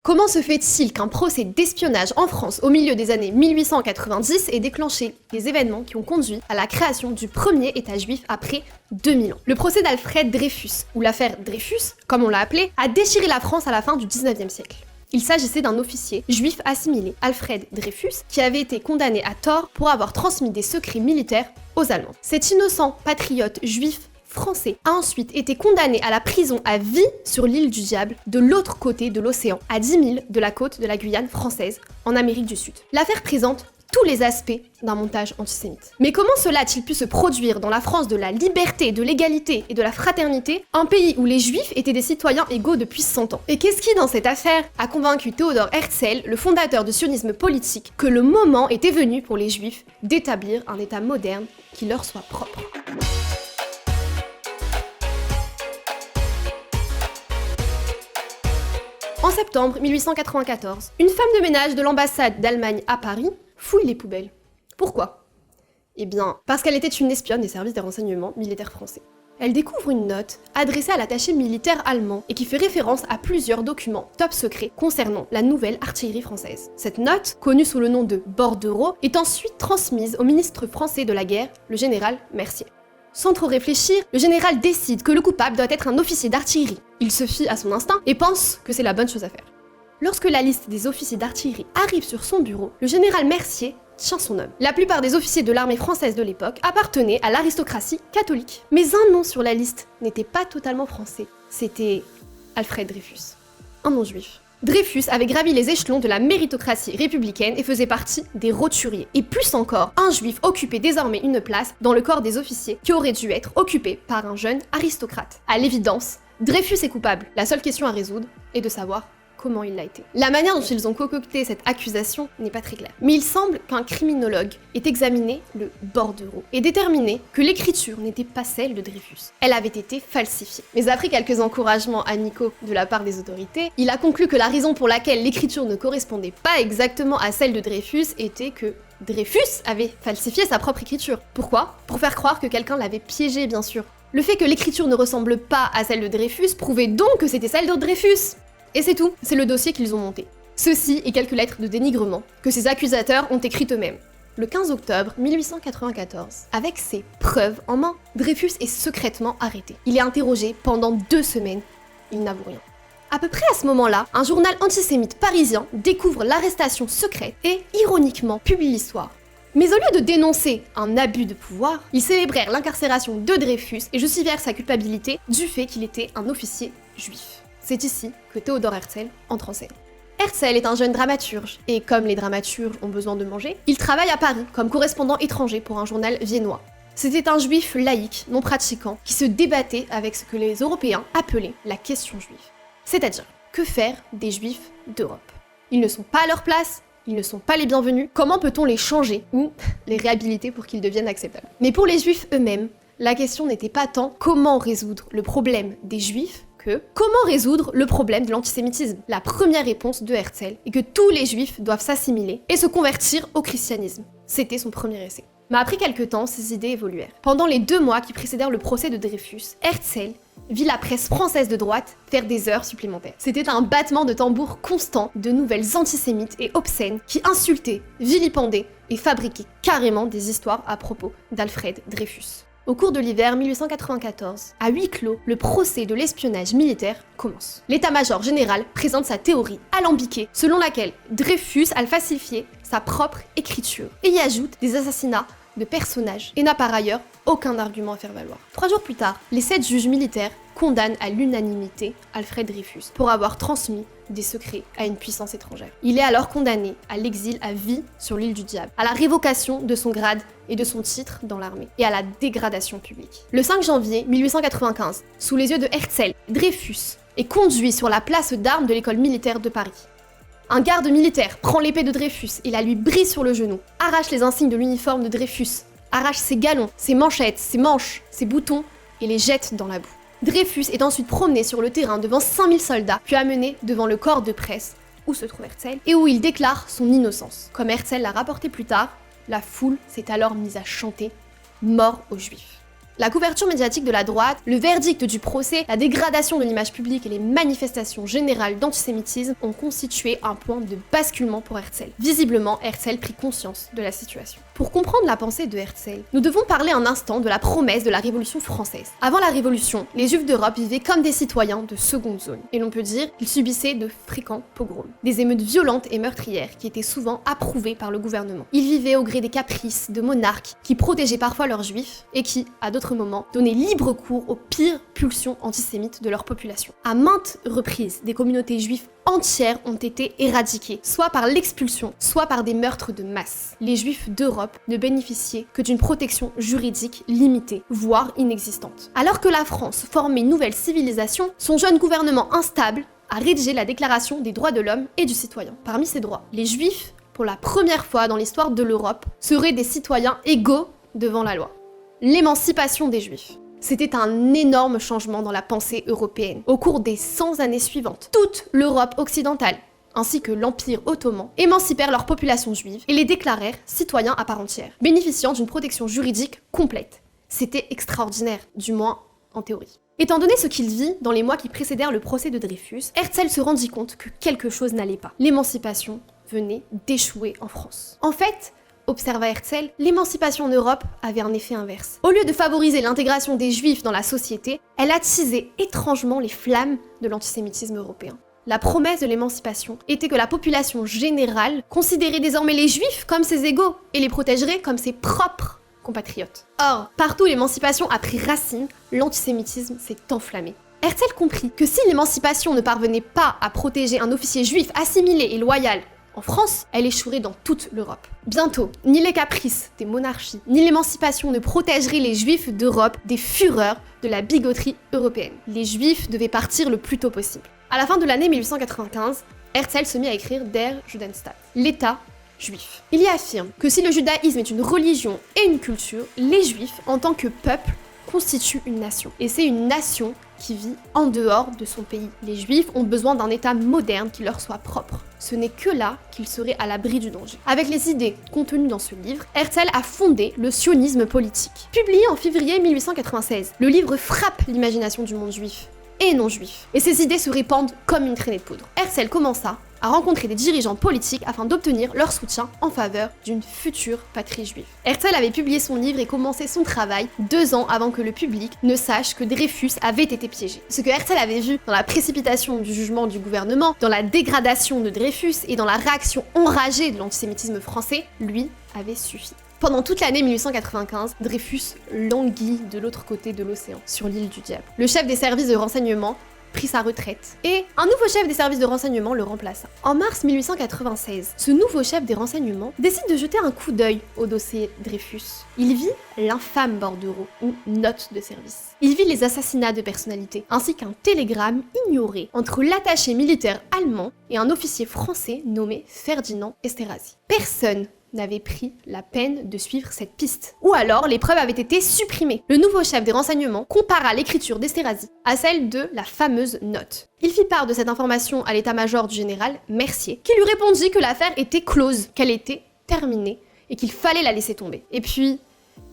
Comment se fait-il qu'un procès d'espionnage en France au milieu des années 1890 ait déclenché les événements qui ont conduit à la création du premier État juif après 2000 ans? Le procès d'Alfred Dreyfus, ou l'affaire Dreyfus, comme on l'a appelé, a déchiré la France à la fin du 19e siècle. Il s'agissait d'un officier juif assimilé, Alfred Dreyfus, qui avait été condamné à tort pour avoir transmis des secrets militaires aux Allemands. Cet innocent patriote juif français a ensuite été condamné à la prison à vie sur l'île du Diable, de l'autre côté de l'océan, à 10 milles de la côte de la Guyane française, en Amérique du Sud. L'affaire présente tous les aspects d'un montage antisémite. Mais comment cela a-t-il pu se produire dans la France de la liberté, de l'égalité et de la fraternité, un pays où les juifs étaient des citoyens égaux depuis 100 ans? Et qu'est-ce qui, dans cette affaire, a convaincu Théodore Herzl, le fondateur du sionisme politique, que le moment était venu pour les juifs d'établir un État moderne qui leur soit propre? En septembre 1894, une femme de ménage de l'ambassade d'Allemagne à Paris fouille les poubelles. Pourquoi? Eh bien, parce qu'elle était une espionne des services de renseignement militaires français. Elle découvre une note adressée à l'attaché militaire allemand et qui fait référence à plusieurs documents top secrets concernant la nouvelle artillerie française. Cette note, connue sous le nom de bordereau, est ensuite transmise au ministre français de la guerre, le général Mercier. Sans trop réfléchir, le général décide que le coupable doit être un officier d'artillerie. Il se fie à son instinct et pense que c'est la bonne chose à faire. Lorsque la liste des officiers d'artillerie arrive sur son bureau, le général Mercier tient son homme. La plupart des officiers de l'armée française de l'époque appartenaient à l'aristocratie catholique. Mais un nom sur la liste n'était pas totalement français. C'était Alfred Dreyfus, un nom juif. Dreyfus avait gravi les échelons de la méritocratie républicaine et faisait partie des roturiers. Et plus encore, un juif occupait désormais une place dans le corps des officiers qui aurait dû être occupé par un jeune aristocrate. À l'évidence, Dreyfus est coupable. La seule question à résoudre est de savoir comment il l'a été. La manière dont ils ont concocté cette accusation n'est pas très claire. Mais il semble qu'un criminologue ait examiné le bordereau et déterminé que l'écriture n'était pas celle de Dreyfus. Elle avait été falsifiée. Mais après quelques encouragements amicaux de la part des autorités, il a conclu que la raison pour laquelle l'écriture ne correspondait pas exactement à celle de Dreyfus était que Dreyfus avait falsifié sa propre écriture. Pourquoi? Pour faire croire que quelqu'un l'avait piégé, bien sûr. Le fait que l'écriture ne ressemble pas à celle de Dreyfus prouvait donc que c'était celle de Dreyfus. Et c'est tout, c'est le dossier qu'ils ont monté. Ceci et quelques lettres de dénigrement que ces accusateurs ont écrites eux-mêmes. Le 15 octobre 1894, avec ses preuves en main, Dreyfus est secrètement arrêté. Il est interrogé pendant 2 semaines. Il n'avoue rien. À peu près à ce moment-là, un journal antisémite parisien découvre l'arrestation secrète et, ironiquement, publie l'histoire. Mais au lieu de dénoncer un abus de pouvoir, ils célébrèrent l'incarcération de Dreyfus et justifièrent sa culpabilité du fait qu'il était un officier juif. C'est ici que Théodore Herzl entre en scène. Herzl est un jeune dramaturge, et comme les dramaturges ont besoin de manger, il travaille à Paris comme correspondant étranger pour un journal viennois. C'était un juif laïque, non pratiquant, qui se débattait avec ce que les Européens appelaient la question juive. C'est-à-dire, que faire des juifs d'Europe? Ils ne sont pas à leur place, ils ne sont pas les bienvenus, comment peut-on les changer ou les réhabiliter pour qu'ils deviennent acceptables? Mais pour les juifs eux-mêmes, la question n'était pas tant comment résoudre le problème des juifs, que comment résoudre le problème de l'antisémitisme. La première réponse de Herzl est que tous les juifs doivent s'assimiler et se convertir au christianisme. C'était son premier essai. Mais après quelques temps, ses idées évoluèrent. Pendant les 2 mois qui précédèrent le procès de Dreyfus, Herzl vit la presse française de droite faire des heures supplémentaires. C'était un battement de tambour constant de nouvelles antisémites et obscènes qui insultaient, vilipendaient et fabriquaient carrément des histoires à propos d'Alfred Dreyfus. Au cours de l'hiver 1894, à huis clos, le procès de l'espionnage militaire commence. L'état-major général présente sa théorie alambiquée selon laquelle Dreyfus a falsifié sa propre écriture et y ajoute des assassinats de personnages et n'a par ailleurs aucun argument à faire valoir. 3 jours plus tard, les 7 juges militaires condamnent à l'unanimité Alfred Dreyfus pour avoir transmis des secrets à une puissance étrangère. Il est alors condamné à l'exil à vie sur l'île du Diable, à la révocation de son grade et de son titre dans l'armée, et à la dégradation publique. Le 5 janvier 1895, sous les yeux de Herzl, Dreyfus est conduit sur la place d'armes de l'école militaire de Paris. Un garde militaire prend l'épée de Dreyfus et la lui brise sur le genou, arrache les insignes de l'uniforme de Dreyfus, arrache ses galons, ses manchettes, ses manches, ses boutons et les jette dans la boue. Dreyfus est ensuite promené sur le terrain devant 5000 soldats, puis amené devant le corps de presse où se trouve Herzl et où il déclare son innocence. Comme Herzl l'a rapporté plus tard, la foule s'est alors mise à chanter « Mort aux Juifs ». La couverture médiatique de la droite, le verdict du procès, la dégradation de l'image publique et les manifestations générales d'antisémitisme ont constitué un point de basculement pour Herzl. Visiblement, Herzl prit conscience de la situation. Pour comprendre la pensée de Herzl, nous devons parler un instant de la promesse de la Révolution française. Avant la Révolution, les Juifs d'Europe vivaient comme des citoyens de seconde zone, et l'on peut dire qu'ils subissaient de fréquents pogroms, des émeutes violentes et meurtrières qui étaient souvent approuvées par le gouvernement. Ils vivaient au gré des caprices de monarques qui protégeaient parfois leurs Juifs et qui, à d'autres moments, donnaient libre cours aux pires pulsions antisémites de leur population. À maintes reprises, des communautés juives entières ont été éradiquées, soit par l'expulsion, soit par des meurtres de masse. Les Juifs d'Europe ne bénéficiaient que d'une protection juridique limitée, voire inexistante. Alors que la France formait une nouvelle civilisation, son jeune gouvernement instable a rédigé la Déclaration des droits de l'homme et du citoyen. Parmi ces droits, les Juifs, pour la première fois dans l'histoire de l'Europe, seraient des citoyens égaux devant la loi. L'émancipation des Juifs. C'était un énorme changement dans la pensée européenne. Au cours des 100 années suivantes, toute l'Europe occidentale, ainsi que l'Empire ottoman, émancipèrent leur population juive et les déclarèrent citoyens à part entière, bénéficiant d'une protection juridique complète. C'était extraordinaire, du moins en théorie. Étant donné ce qu'il vit dans les mois qui précédèrent le procès de Dreyfus, Herzl se rendit compte que quelque chose n'allait pas. L'émancipation venait d'échouer en France. En fait, observa Herzl, l'émancipation en Europe avait un effet inverse. Au lieu de favoriser l'intégration des Juifs dans la société, elle attisait étrangement les flammes de l'antisémitisme européen. La promesse de l'émancipation était que la population générale considérait désormais les Juifs comme ses égaux et les protégerait comme ses propres compatriotes. Or, partout où l'émancipation a pris racine, l'antisémitisme s'est enflammé. Herzl comprit que si l'émancipation ne parvenait pas à protéger un officier juif assimilé et loyal en France, elle échouerait dans toute l'Europe. Bientôt, ni les caprices des monarchies, ni l'émancipation ne protégeraient les Juifs d'Europe des fureurs de la bigoterie européenne. Les Juifs devaient partir le plus tôt possible. À la fin de l'année 1895, Herzl se mit à écrire Der Judenstaat, l'État juif. Il y affirme que si le judaïsme est une religion et une culture, les Juifs, en tant que peuple, constituent une nation. Et c'est une nation qui vit en dehors de son pays. Les Juifs ont besoin d'un État moderne qui leur soit propre. Ce n'est que là qu'ils seraient à l'abri du danger. Avec les idées contenues dans ce livre, Herzl a fondé le sionisme politique. Publié en février 1896, le livre frappe l'imagination du monde juif et non juif, et ses idées se répandent comme une traînée de poudre. Herzl commença à rencontrer des dirigeants politiques afin d'obtenir leur soutien en faveur d'une future patrie juive. Herzl avait publié son livre et commencé son travail 2 ans avant que le public ne sache que Dreyfus avait été piégé. Ce que Herzl avait vu dans la précipitation du jugement du gouvernement, dans la dégradation de Dreyfus et dans la réaction enragée de l'antisémitisme français, lui avait suffi. Pendant toute l'année 1895, Dreyfus languit de l'autre côté de l'océan, sur l'île du Diable. Le chef des services de renseignement prit sa retraite et un nouveau chef des services de renseignement le remplaça. En mars 1896, ce nouveau chef des renseignements décide de jeter un coup d'œil au dossier Dreyfus. Il vit l'infâme bordereau, ou note de service. Il vit les assassinats de personnalités, ainsi qu'un télégramme ignoré entre l'attaché militaire allemand et un officier français nommé Ferdinand Esterhazy. Personne n'avait pris la peine de suivre cette piste. Ou alors, les preuves avaient été supprimées. Le nouveau chef des renseignements compara l'écriture d'Esterhazy à celle de la fameuse note. Il fit part de cette information à l'état-major du général Mercier, qui lui répondit que l'affaire était close, qu'elle était terminée, et qu'il fallait la laisser tomber. Et puis,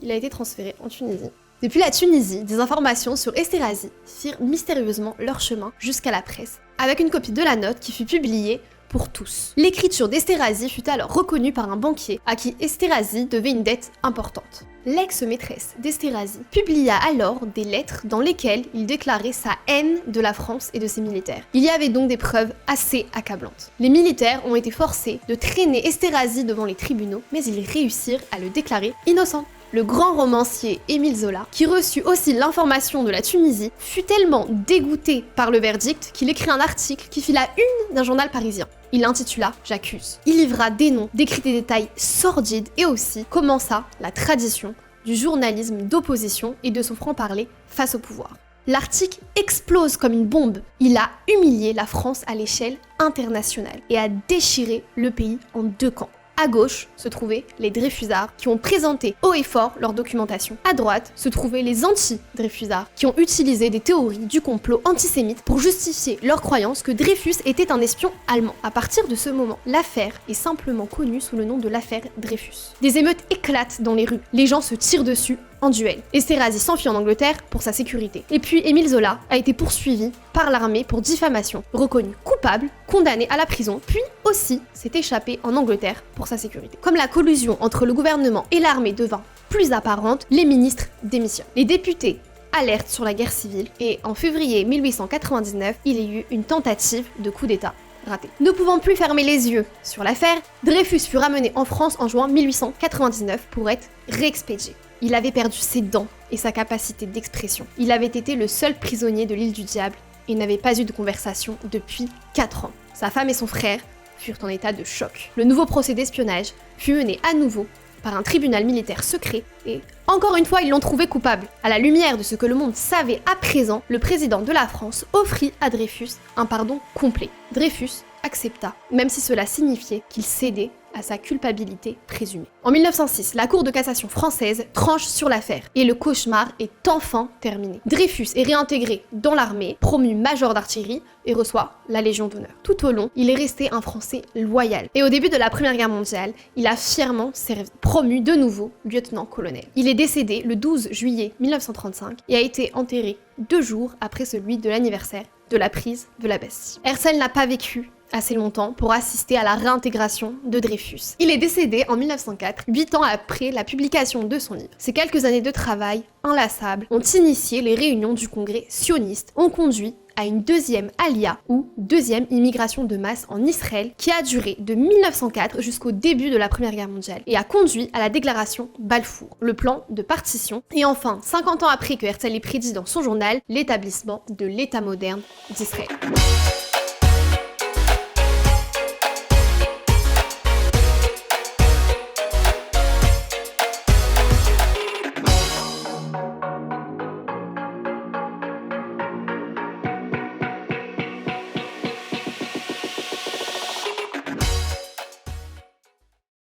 il a été transféré en Tunisie. Depuis la Tunisie, des informations sur Esterhazy firent mystérieusement leur chemin jusqu'à la presse, avec une copie de la note qui fut publiée pour tous. L'écriture d'Esterhazy fut alors reconnue par un banquier à qui Esterhazy devait une dette importante. L'ex-maîtresse d'Esterhazy publia alors des lettres dans lesquelles il déclarait sa haine de la France et de ses militaires. Il y avait donc des preuves assez accablantes. Les militaires ont été forcés de traîner Esterhazy devant les tribunaux, mais ils réussirent à le déclarer innocent. Le grand romancier Émile Zola, qui reçut aussi l'information de la Tunisie, fut tellement dégoûté par le verdict qu'il écrit un article qui fit la une d'un journal parisien. Il l'intitula « J'accuse ». Il livra des noms, décrit des détails sordides et aussi commença la tradition du journalisme d'opposition et de son franc-parler face au pouvoir. L'article explose comme une bombe. Il a humilié la France à l'échelle internationale et a déchiré le pays en 2 camps. À gauche se trouvaient les Dreyfusards qui ont présenté haut et fort leur documentation. À droite se trouvaient les anti-Dreyfusards qui ont utilisé des théories du complot antisémite pour justifier leur croyance que Dreyfus était un espion allemand. À partir de ce moment, l'affaire est simplement connue sous le nom de l'affaire Dreyfus. Des émeutes éclatent dans les rues, les gens se tirent dessus en duel. Esterhazy s'enfuit en Angleterre pour sa sécurité. Et puis Émile Zola a été poursuivi par l'armée pour diffamation, reconnu coupable, condamné à la prison, puis aussi s'est échappé en Angleterre pour sa sécurité. Comme la collusion entre le gouvernement et l'armée devint plus apparente, les ministres démissionnent. Les députés alertent sur la guerre civile et en février 1899, il y eut une tentative de coup d'État ratée. Ne pouvant plus fermer les yeux sur l'affaire, Dreyfus fut ramené en France en juin 1899 pour être réexpédié. Il avait perdu ses dents et sa capacité d'expression. Il avait été le seul prisonnier de l'île du Diable et n'avait pas eu de conversation depuis 4 ans. Sa femme et son frère furent en état de choc. Le nouveau procès d'espionnage fut mené à nouveau par un tribunal militaire secret et, encore une fois, ils l'ont trouvé coupable. À la lumière de ce que le monde savait à présent, le président de la France offrit à Dreyfus un pardon complet. Dreyfus accepta, même si cela signifiait qu'il cédait à sa culpabilité présumée. En 1906, la Cour de cassation française tranche sur l'affaire et le cauchemar est enfin terminé. Dreyfus est réintégré dans l'armée, promu major d'artillerie et reçoit la Légion d'honneur. Tout au long, il est resté un Français loyal. Et au début de la Première Guerre mondiale, il a fièrement servi, promu de nouveau lieutenant-colonel. Il est décédé le 12 juillet 1935 et a été enterré 2 jours après celui de l'anniversaire de la prise de la Bastille. Herzl n'a pas vécu assez longtemps pour assister à la réintégration de Dreyfus. Il est décédé en 1904, 8 ans après la publication de son livre. Ces quelques années de travail inlassables ont initié les réunions du congrès sioniste, ont conduit à une deuxième Aliyah, ou deuxième immigration de masse en Israël, qui a duré de 1904 jusqu'au début de la Première Guerre mondiale, et a conduit à la déclaration Balfour, le plan de partition, et enfin, 50 ans après que Herzl ait prédit dans son journal, l'établissement de l'État moderne d'Israël.